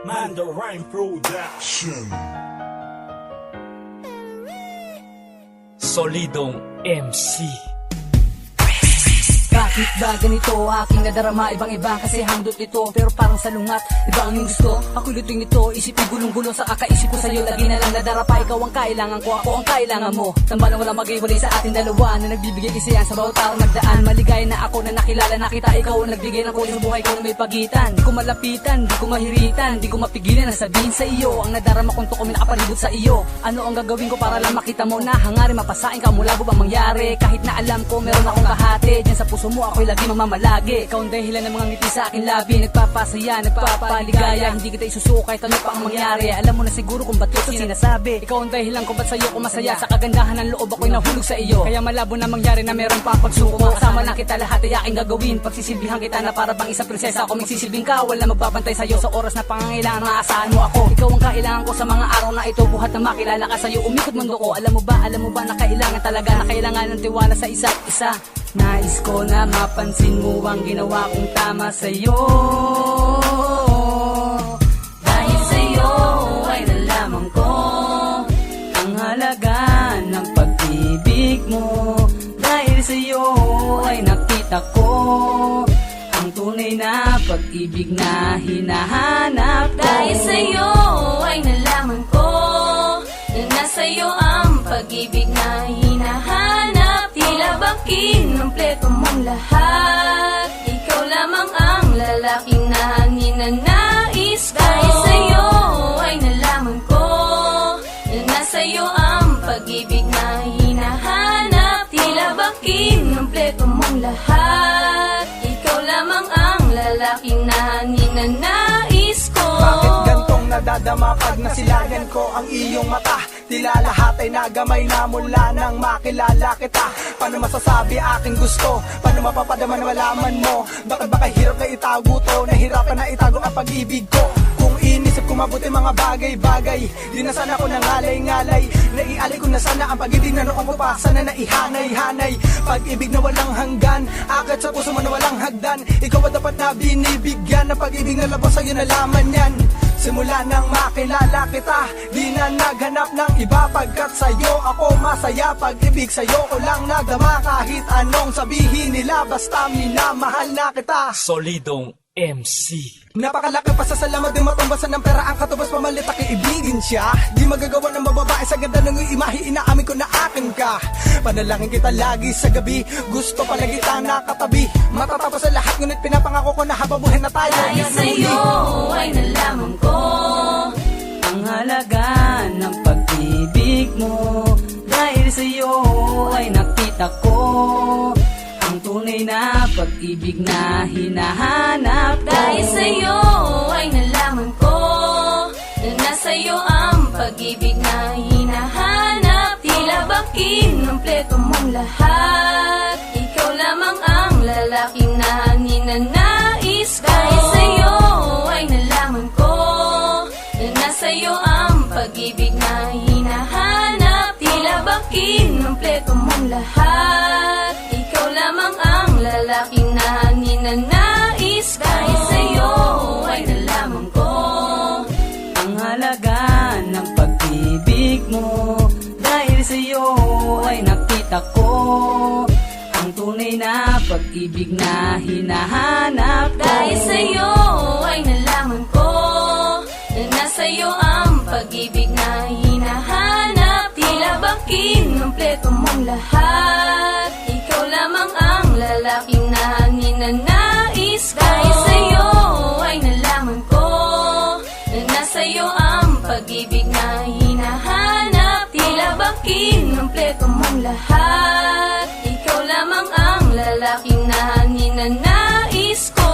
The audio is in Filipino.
Mandarin Production. Solidong MC. Bakit ba ganito aking nadarama? Ibang-ibang kasi handot nito, pero parang salungat iba ang yung gusto, ako lutuin nito. Isipin gulong-gulong sa kakaisip ko sa'yo, lagi na lang nadarapa. Ikaw ang kailangan ko, ako ang kailangan mo. Tambalang wala mag-iwalay sa ating dalawa, na nagbibigay kisiyan sa bawat araw nagdaan. Maligaya na ako na nakilala na kita, ikaw ang nagbigay ng kulay sa buhay ko na may pagitan. Di ko malapitan, di ko mahiritan, di ko mapigilan na sabihin sa iyo ang nadarama kong tukoy nakapalibot sa iyo. Ano ang gagawin ko para lang makita mo na hangarin mapasain ka mula bang mangyari? Kahit na alam ko meron akong kahati, dyan sa puso mo ako'y lagi mamamalagi. Ikaw ang dahilan ng mga ngiti sa aking labi, nagpapasaya, nagpapaligaya. Hindi kita isusukay, ano pa ang mangyari. Alam mo na siguro kung ba't ito sinasabi. Ikaw ang dahilan kung ba't sa'yo ko masaya. Sa kagandahan ng loob ako'y nahulog sa iyo. Kaya malabo na mangyari na meron pa pagsuko. Kasama na kita lahat ay aking gagawin. Pagsisilbihan kita na para bang isang prinsesa. Ako magsisilbing kawal na magbabantay sa'yo sa oras na pangangailangan. Maasahan mo ako. Ikaw ang kailangan ko sa mga araw na ito. Buhat na makilala ka sa'yo, umikot mundo ko. Alam mo ba na kailangan talaga, na kailangan ng tiwala sa isa't isa. Nais ko na mapansin mo ang ginawa kong tama sa'yo. Dahil sa'yo ay nalaman ko ang halaga ng pag-ibig mo. Dahil sa'yo ay nakita ko ang tunay na pag-ibig na hinahanap ko. Dahil sa'yo ay nalaman ko na nasa'yo ang pag-ibig na hinahanap. Tila bang kinumpleto mong lahat. Ikaw lamang ang lalaking na ninanais ko. Dahil sa'yo ay nalaman ko na nasa'yo ang pag-ibig na hinahanap. Tila bang kinumpleto mong lahat. Ikaw lamang ang lalaking na ninanais ko. Bakit gantong nadadama pag nasilayan ko ang iyong mata? Tila lahat ay nagamay na mula nang makilala kita. Paano masasabi aking gusto? Paano mapapadama na malaman mo? Bakit ba kahirap na itago to? Nahirapan na itago ang pag-ibig ko. Kung inisip ko mabuti mga bagay-bagay, di na sana ako nangalay-ngalay. Naialay ko na sana ang pag-ibig na noong ko pa. Sana naihanay-hanay. Pag-ibig na walang hanggan, akit sa puso mo na walang hagdan. Ikaw ang dapat na binibigyan ng pag-ibig na labas sa'yo nalaman yan. Simula nang makilala kita, di na naghanap ng iba. Pagkat sa'yo ako masaya, pag-ibig sa'yo ko lang nagdama. Kahit anong sabihin nila, basta minamahal na kita. Solidong MC. Napakalaki pa sa salamat, di matumbasan ng pera ang katubas pamalita kiibigin siya. Di magagawa ng mababae sa ganda ng imahe, inaamin ko na akin ka. Panalangin kita lagi sa gabi, gusto palagi kita nakatabi. Matatapos sa lahat, ngunit pinapangako ko na hababuhin na tayo. Dahil sa'yo ay nalaman ko ang halaga ng pag-ibig mo. Dahil sa'yo ay nakita ko ang tunay na pag-ibig na hinahanap ko. Dahil sa'yo ay nalaman ko na nasa'yo ang pag-ibig na hinahanap. Tila bang kinumpleto mong lahat. Ikaw lamang ang lalaking na ninanais ko. Dahil sa'yo ay nalaman ko na nasa'yo ang pag-ibig na hinahanap. Tila bang kinumpleto mong lahat. Ikaw lamang ang lalaking na ninanais ko. Dahil sa'yo ay nalaman ko ang halaga ng pag-ibig mo. Dahil sa'yo ay nakita ko ang tunay na pag-ibig na hinahanap ko. Dahil sa'yo ay nalaman ko na nasa'yo ang pag-ibig na hinahanap. Tila bang kinumpleto mong lahat. Ikaw lamang ang lalaking na ninanais ko. Dahil sa'yo ay nalaman ko na nasa'yo ang pag-ibig na hinahanap. Tila bang kinumpleto mong lahat. Ikaw lamang ang lalaking na ninanais ko.